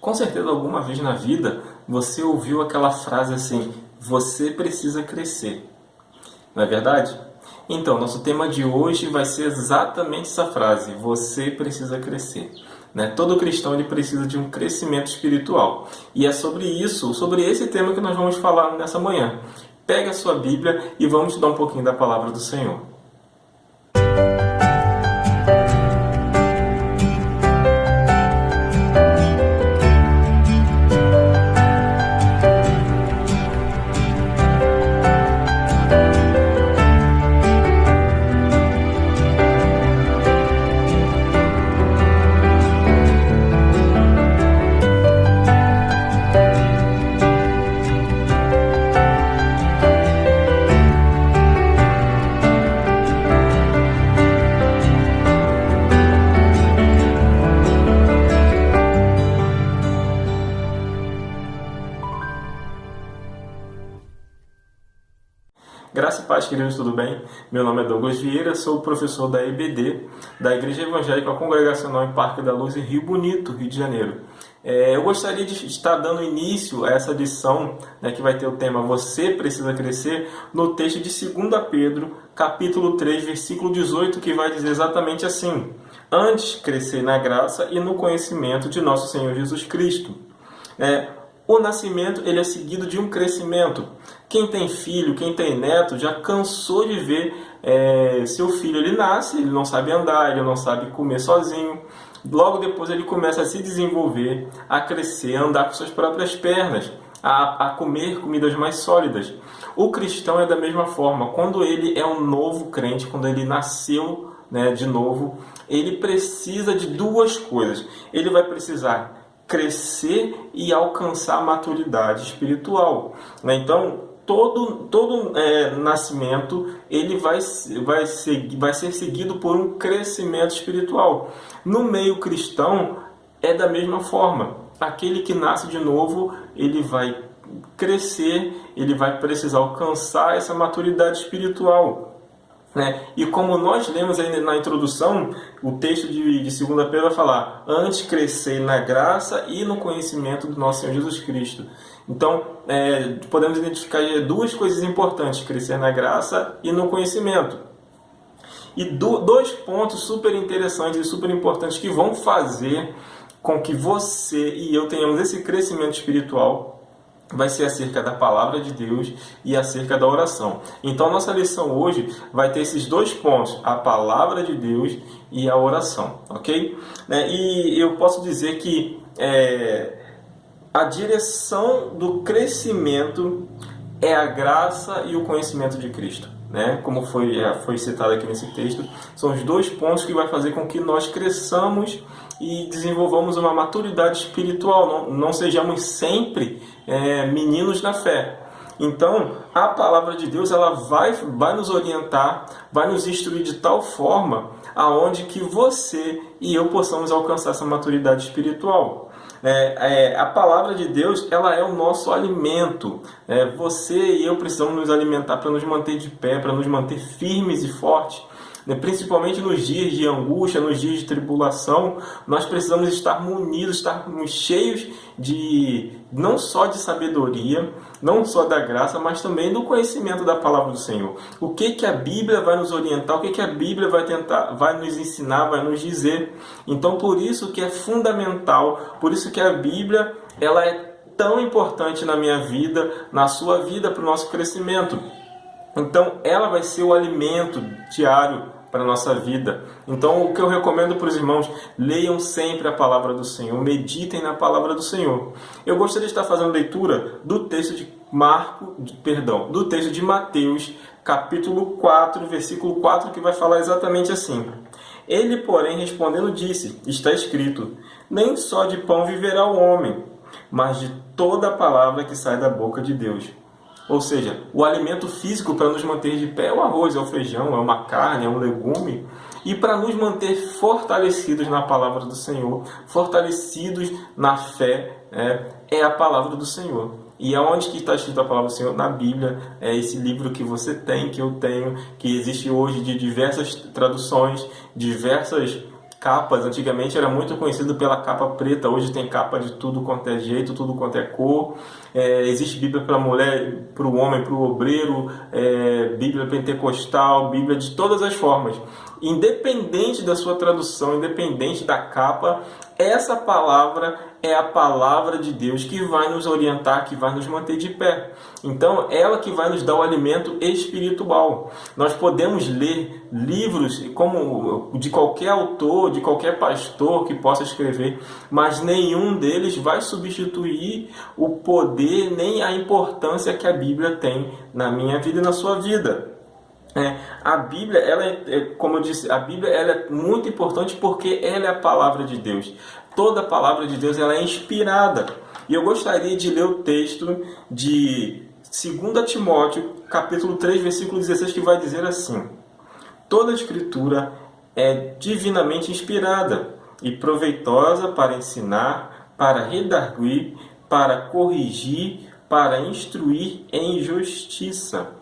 Com certeza, alguma vez na vida, você ouviu aquela frase assim: você precisa crescer. Não é verdade? Então, nosso tema de hoje vai ser exatamente essa frase: você precisa crescer. Né? Todo cristão ele precisa de um crescimento espiritual. E é sobre isso, sobre esse tema que nós vamos falar nessa manhã. Pega a sua Bíblia e vamos estudar um pouquinho da palavra do Senhor. Graça e paz, queridos, tudo bem? Meu nome é Douglas Vieira, sou professor da EBD, da Igreja Evangélica Congregacional em Parque da Luz, em Rio Bonito, Rio de Janeiro. Eu gostaria de estar dando início a essa lição, que vai ter o tema Você Precisa Crescer, no texto de 2 Pedro, capítulo 3, versículo 18, que vai dizer exatamente assim: antes crescer na graça e no conhecimento de nosso Senhor Jesus Cristo. O nascimento ele é seguido de um crescimento. Quem tem filho, quem tem neto, já cansou de ver seu filho. Ele nasce, ele não sabe andar, ele não sabe comer sozinho. Logo depois ele começa a se desenvolver, a crescer, a andar com suas próprias pernas, a comer comidas mais sólidas. O cristão é da mesma forma. Quando ele é um novo crente, quando ele nasceu de novo, ele precisa de duas coisas. Ele vai precisar crescer e alcançar a maturidade espiritual. Então, todo nascimento ele vai ser seguido por um crescimento espiritual. No meio cristão, é da mesma forma. Aquele que nasce de novo, ele vai crescer, ele vai precisar alcançar essa maturidade espiritual. E como nós lemos aí na introdução, o texto de 2 Pedro vai falar: antes crescer na graça e no conhecimento do nosso Senhor Jesus Cristo. Então, podemos identificar duas coisas importantes: crescer na graça e no conhecimento. E dois pontos super interessantes e super importantes que vão fazer com que você e eu tenhamos esse crescimento espiritual vai ser acerca da palavra de Deus e acerca da oração. Então, nossa lição hoje vai ter esses dois pontos: a palavra de Deus e a oração, ok? E eu posso dizer que a direção do crescimento é a graça e o conhecimento de Cristo. Como foi citado aqui nesse texto, são os dois pontos que vai fazer com que nós cresçamos e desenvolvamos uma maturidade espiritual, não sejamos sempre meninos na fé. Então, a palavra de Deus ela vai nos orientar, vai nos instruir de tal forma aonde que você e eu possamos alcançar essa maturidade espiritual. A palavra de Deus ela é o nosso alimento. Você e eu precisamos nos alimentar para nos manter de pé, para nos manter firmes e fortes. Principalmente nos dias de angústia, nos dias de tribulação, nós precisamos estar munidos, estarmos cheios não só de sabedoria, não só da graça, mas também do conhecimento da palavra do Senhor. O que a Bíblia vai nos orientar, o que a Bíblia vai nos ensinar, vai nos dizer. Então, por isso que é fundamental, por isso que a Bíblia ela é tão importante na minha vida, na sua vida, para o nosso crescimento. Então, ela vai ser o alimento diário para a nossa vida. Então, o que eu recomendo para os irmãos: leiam sempre a palavra do Senhor, meditem na palavra do Senhor. Eu gostaria de estar fazendo leitura do texto do texto de Mateus, capítulo 4, versículo 4, que vai falar exatamente assim: ele, porém, respondendo, disse: está escrito, nem só de pão viverá o homem, mas de toda a palavra que sai da boca de Deus. Ou seja, o alimento físico para nos manter de pé é o arroz, é o feijão, é uma carne, é um legume. E para nos manter fortalecidos na palavra do Senhor, fortalecidos na fé, é a palavra do Senhor. E aonde que está escrito a palavra do Senhor? Na Bíblia, é esse livro que você tem, que eu tenho, que existe hoje de diversas traduções, diversas capas. Antigamente era muito conhecido pela capa preta, hoje tem capa de tudo quanto é jeito, tudo quanto é cor. Existe Bíblia para a mulher, para o homem, para o obreiro, Bíblia pentecostal, Bíblia de todas as formas. Independente da sua tradução, independente da capa, essa palavra é a palavra de Deus que vai nos orientar, que vai nos manter de pé. Então, ela que vai nos dar o alimento espiritual. Nós podemos ler livros como de qualquer autor, de qualquer pastor que possa escrever, mas nenhum deles vai substituir o poder nem a importância que a Bíblia tem na minha vida e na sua vida. A Bíblia, como eu disse, a Bíblia ela é muito importante porque ela é a palavra de Deus. Toda a palavra de Deus ela é inspirada. E eu gostaria de ler o texto de 2 Timóteo, capítulo 3, versículo 16, que vai dizer assim: toda a Escritura é divinamente inspirada e proveitosa para ensinar, para redarguir, para corrigir, para instruir em justiça.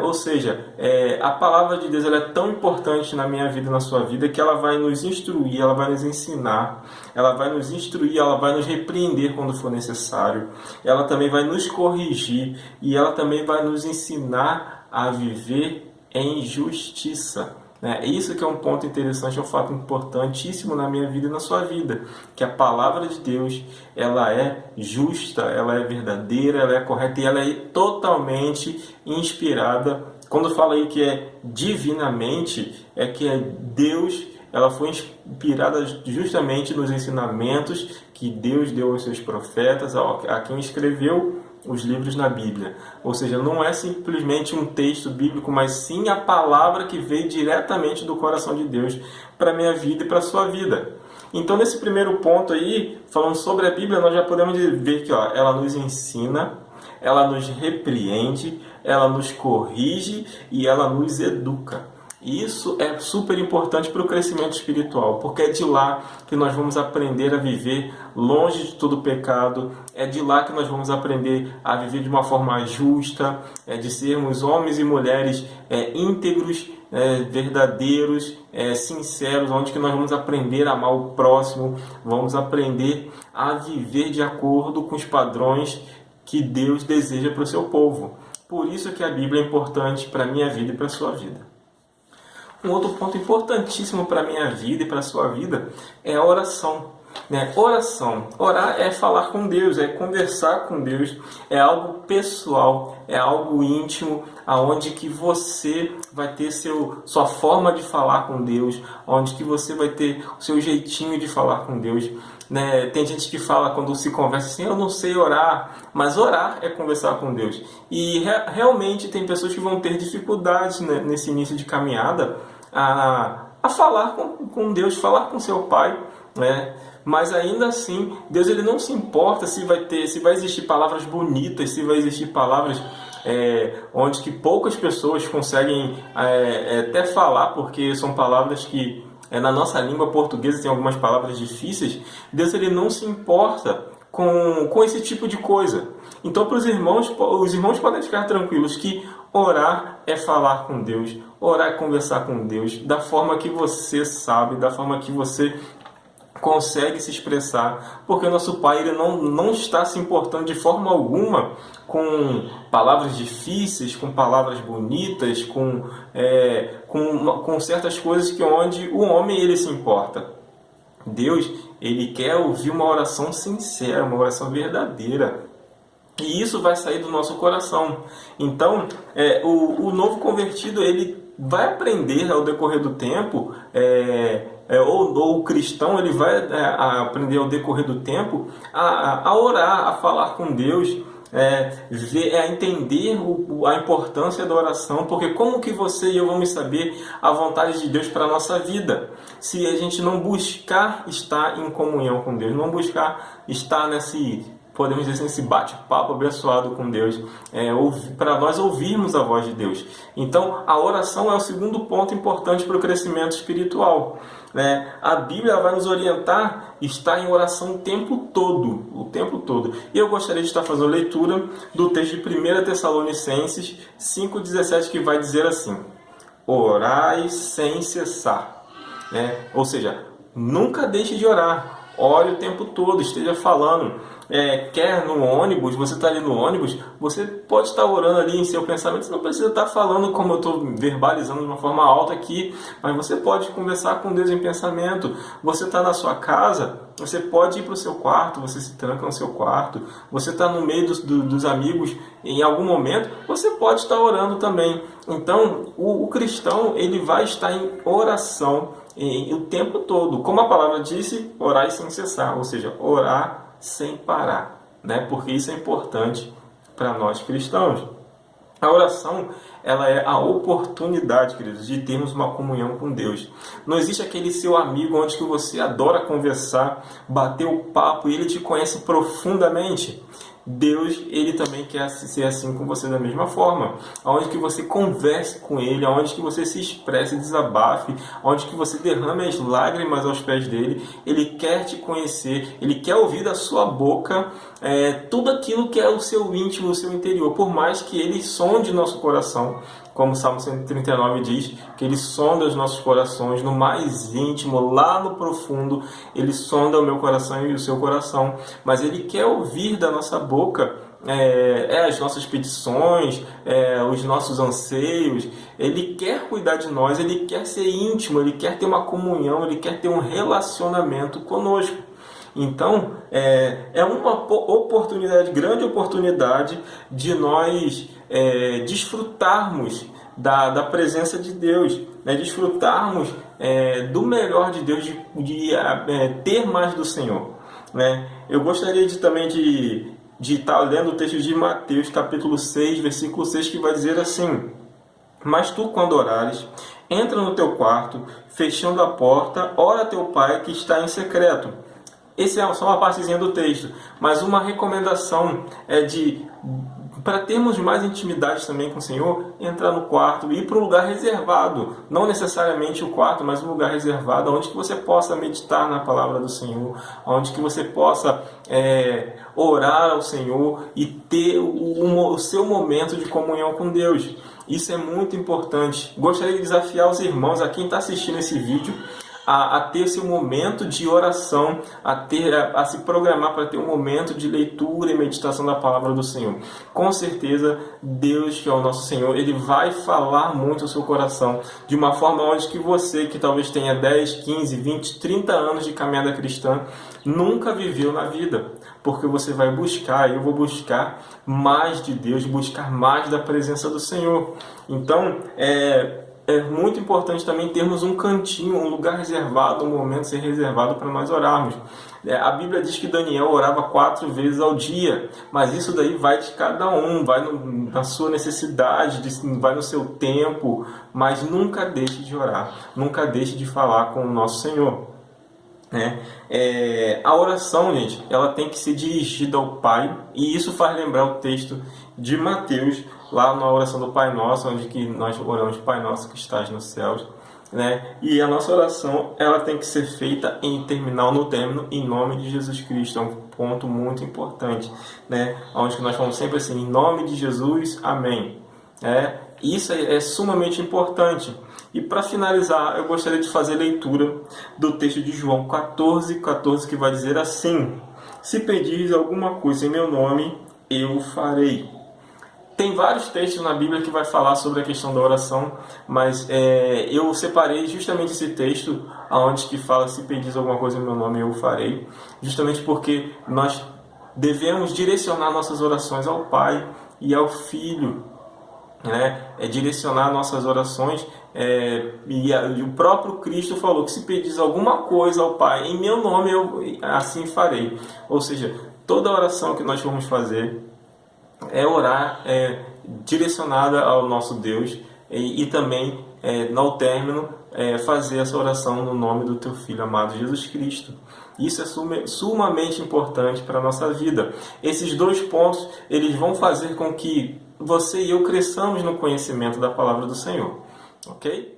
Ou seja, a palavra de Deus ela é tão importante na minha vida e na sua vida que ela vai nos instruir, ela vai nos ensinar, ela vai nos instruir, ela vai nos repreender quando for necessário, ela também vai nos corrigir e ela também vai nos ensinar a viver em justiça. Isso que é um ponto interessante, é um fato importantíssimo na minha vida e na sua vida, que a palavra de Deus ela é justa, ela é verdadeira, ela é correta e ela é totalmente inspirada. Quando fala aí que é divinamente, é que é Deus, ela foi inspirada justamente nos ensinamentos que Deus deu aos seus profetas, a quem escreveu os livros na Bíblia. Ou seja, não é simplesmente um texto bíblico, mas sim a palavra que veio diretamente do coração de Deus para a minha vida e para a sua vida. Então, nesse primeiro ponto aí, falando sobre a Bíblia, nós já podemos ver que ela nos ensina, ela nos repreende, ela nos corrige e ela nos educa. Isso é super importante para o crescimento espiritual, porque é de lá que nós vamos aprender a viver longe de todo pecado, é de lá que nós vamos aprender a viver de uma forma justa, de sermos homens e mulheres íntegros, verdadeiros, sinceros, onde que nós vamos aprender a amar o próximo, vamos aprender a viver de acordo com os padrões que Deus deseja para o seu povo. Por isso que a Bíblia é importante para a minha vida e para a sua vida. Um outro ponto importantíssimo para a minha vida e para a sua vida é a oração. Oração. Orar é falar com Deus, é conversar com Deus, é algo pessoal, é algo íntimo, aonde que você vai ter sua forma de falar com Deus, onde que você vai ter o seu jeitinho de falar com Deus. Tem gente que fala quando se conversa assim, eu não sei orar, mas orar é conversar com Deus. E realmente tem pessoas que vão ter dificuldades nesse início de caminhada a falar com Deus, falar com seu Pai, Mas ainda assim, Deus ele não se importa se vai existir palavras bonitas, se vai existir palavras onde que poucas pessoas conseguem até falar, porque são palavras que na nossa língua portuguesa tem algumas palavras difíceis. Deus ele não se importa com esse tipo de coisa. Então, para os irmãos podem ficar tranquilos que orar é falar com Deus, orar é conversar com Deus, da forma que você sabe, da forma que você consegue se expressar, porque o nosso Pai ele não está se importando de forma alguma com palavras difíceis, com palavras bonitas, com certas coisas que onde o homem ele se importa. Deus ele quer ouvir uma oração sincera, uma oração verdadeira. E isso vai sair do nosso coração. Então, o novo convertido ele vai aprender ao decorrer do tempo, ou o cristão ele vai aprender ao decorrer do tempo a orar, a falar com Deus, a entender a importância da oração, porque como que você e eu vamos saber a vontade de Deus para a nossa vida se a gente não buscar estar em comunhão com Deus, não buscar estar podemos dizer assim, esse bate-papo abençoado com Deus, para nós ouvirmos a voz de Deus. Então, a oração é o segundo ponto importante para o crescimento espiritual. A Bíblia vai nos orientar a estar em oração o tempo todo. E eu gostaria de estar fazendo leitura do texto de 1 Tessalonicenses 5,17, que vai dizer assim: orai sem cessar. Ou seja, nunca deixe de orar. Ore o tempo todo, esteja falando. Quer no ônibus, você está ali no ônibus, você pode estar orando ali em seu pensamento, você não precisa estar falando como eu estou verbalizando de uma forma alta aqui, mas você pode conversar com Deus em pensamento. Você está na sua casa, você pode ir para o seu quarto, você se tranca no seu quarto, você está no meio dos amigos, em algum momento, você pode estar orando também. Então, o cristão, ele vai estar em oração o tempo todo. Como a palavra disse, orar sem cessar, ou seja, orar sem parar, né? Porque isso é importante para nós cristãos. A oração, ela é a oportunidade, queridos, de termos uma comunhão com Deus. Não existe aquele seu amigo onde que você adora conversar, bater o papo e ele te conhece profundamente. Deus, ele também quer ser assim com você da mesma forma. Onde que você converse com ele, onde que você se expresse, desabafe, onde que você derrame as lágrimas aos pés dele. Ele quer te conhecer, ele quer ouvir da sua boca tudo aquilo que é o seu íntimo, o seu interior. Por mais que ele sonde nosso coração, como o Salmo 139 diz, que ele sonda os nossos corações no mais íntimo, lá no profundo, ele sonda o meu coração e o seu coração, mas ele quer ouvir da nossa boca as nossas petições, os nossos anseios. Ele quer cuidar de nós, ele quer ser íntimo, ele quer ter uma comunhão, ele quer ter um relacionamento conosco. Então, é uma oportunidade, grande oportunidade de nós desfrutarmos da presença de Deus, né? Desfrutarmos do melhor de Deus, de ter mais do Senhor, né? Eu gostaria também de estar lendo o texto de Mateus, capítulo 6, versículo 6, que vai dizer assim: mas tu, quando orares, entra no teu quarto, fechando a porta, ora a teu pai que está em secreto. Essa é só uma partezinha do texto, mas uma recomendação para termos mais intimidade também com o Senhor, entrar no quarto, ir para um lugar reservado, não necessariamente o quarto, mas um lugar reservado, onde que você possa meditar na palavra do Senhor, onde que você possa orar ao Senhor e ter o seu momento de comunhão com Deus. Isso é muito importante. Gostaria de desafiar os irmãos, a quem está assistindo esse vídeo, a ter seu momento de oração, a se programar para ter um momento de leitura e meditação da palavra do Senhor. Com certeza, Deus, que é o nosso Senhor, Ele vai falar muito ao seu coração, de uma forma onde que você, que talvez tenha 10, 15, 20, 30 anos de caminhada cristã, nunca viveu na vida. Porque você vai buscar, eu vou buscar mais de Deus, buscar mais da presença do Senhor. Então, é muito importante também termos um cantinho, um lugar reservado, um momento ser reservado para nós orarmos. A Bíblia diz que Daniel orava 4 vezes ao dia, mas isso daí vai de cada um, vai na sua necessidade, vai no seu tempo, mas nunca deixe de orar, nunca deixe de falar com o nosso Senhor. A oração, gente, ela tem que ser dirigida ao Pai, e isso faz lembrar o texto de Mateus, lá na oração do Pai Nosso, onde que nós oramos: Pai Nosso que estás nos céus, né? E a nossa oração, ela tem que ser feita no término, em nome de Jesus Cristo. É um ponto muito importante, né? Onde que nós falamos sempre assim: em nome de Jesus, amém. Isso é sumamente importante. E para finalizar, eu gostaria de fazer leitura do texto de João 14:14, que vai dizer assim: se pedires alguma coisa em meu nome, eu farei. Tem vários textos na Bíblia que vai falar sobre a questão da oração, mas eu separei justamente esse texto onde que fala: se pedires alguma coisa em meu nome, eu farei. Justamente porque nós devemos direcionar nossas orações ao Pai e ao Filho, né? Direcionar nossas orações, e o próprio Cristo falou que se pedires alguma coisa ao Pai em meu nome, eu assim farei. Ou seja, toda oração que nós formos fazer orar direcionada ao nosso Deus, e também no término fazer essa oração no nome do teu Filho amado Jesus Cristo. Isso é sumamente importante para a nossa vida. Esses 2 pontos, eles vão fazer com que você e eu cresçamos no conhecimento da palavra do Senhor, ok?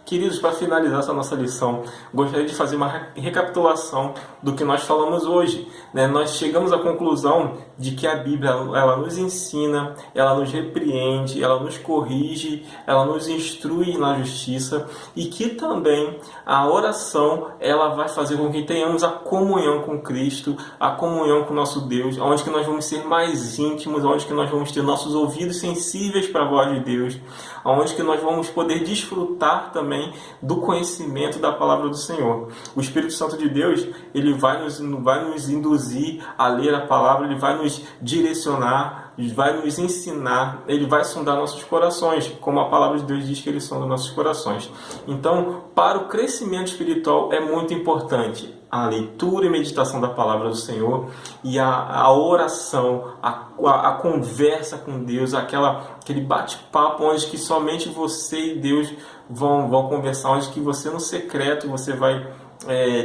Queridos, para finalizar essa nossa lição, gostaria de fazer uma recapitulação do que nós falamos hoje, né? Nós chegamos à conclusão de que a Bíblia ela nos ensina, ela nos repreende, ela nos corrige, ela nos instrui na justiça e que também a oração ela vai fazer com que tenhamos a comunhão com Cristo, a comunhão com o nosso Deus, onde que nós vamos ser mais íntimos, onde que nós vamos ter nossos ouvidos sensíveis para a voz de Deus, onde que nós vamos poder desfrutar também do conhecimento da palavra do Senhor. O Espírito Santo de Deus, ele vai nos induzir a ler a palavra, ele vai nos direcionar, vai nos ensinar, ele vai sondar nossos corações, como a palavra de Deus diz que ele sonda nossos corações. Então, para o crescimento espiritual é muito importante a leitura e meditação da palavra do Senhor e a oração, a conversa com Deus, aquele bate-papo onde que somente você e Deus vão conversar, onde que você no secreto você vai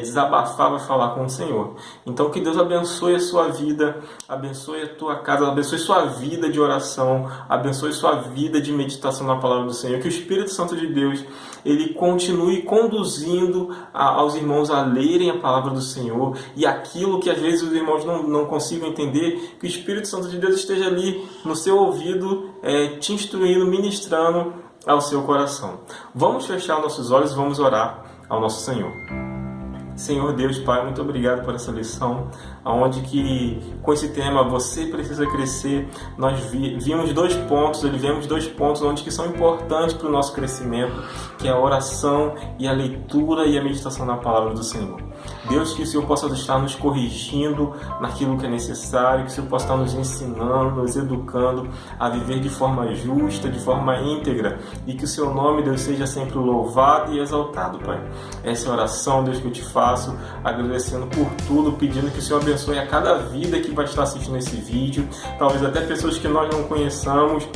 desabafar, vai falar com o Senhor. Então que Deus abençoe a sua vida, abençoe a tua casa, abençoe sua vida de oração, abençoe sua vida de meditação na palavra do Senhor, que o Espírito Santo de Deus ele continue conduzindo aos irmãos a lerem a palavra do Senhor e aquilo que às vezes os irmãos não consigam entender, que o Espírito Santo de Deus esteja ali no seu ouvido, te instruindo, ministrando ao seu coração. Vamos fechar nossos olhos e vamos orar ao nosso Senhor. Senhor Deus, Pai, muito obrigado por essa lição, onde que com esse tema você precisa crescer. Nós vimos dois pontos onde que são importantes para o nosso crescimento, que é a oração e a leitura e a meditação na palavra do Senhor. Deus, que o Senhor possa estar nos corrigindo naquilo que é necessário, que o Senhor possa estar nos ensinando, nos educando a viver de forma justa, de forma íntegra, e que o Seu nome, Deus, seja sempre louvado e exaltado, Pai. Essa é a oração, Deus, que eu te faço, agradecendo por tudo, pedindo que o Senhor abençoe a cada vida que vai estar assistindo esse vídeo, talvez até pessoas que nós não conheçamos,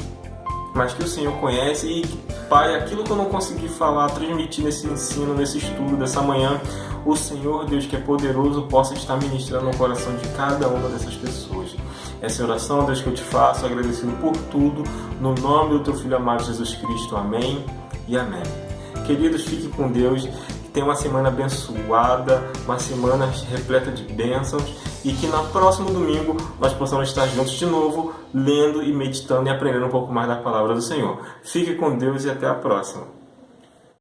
mas que o Senhor conhece e, Pai, aquilo que eu não consegui falar, transmitir nesse ensino, nesse estudo dessa manhã, o Senhor, Deus que é poderoso, possa estar ministrando no coração de cada uma dessas pessoas. Essa é a oração, Deus, que eu te faço, agradecendo por tudo, no nome do Teu Filho amado Jesus Cristo. Amém e amém. Queridos, fiquem com Deus, tenham uma semana abençoada, uma semana repleta de bênçãos e que no próximo domingo nós possamos estar juntos de novo, lendo e meditando e aprendendo um pouco mais da palavra do Senhor. Fique com Deus e até a próxima.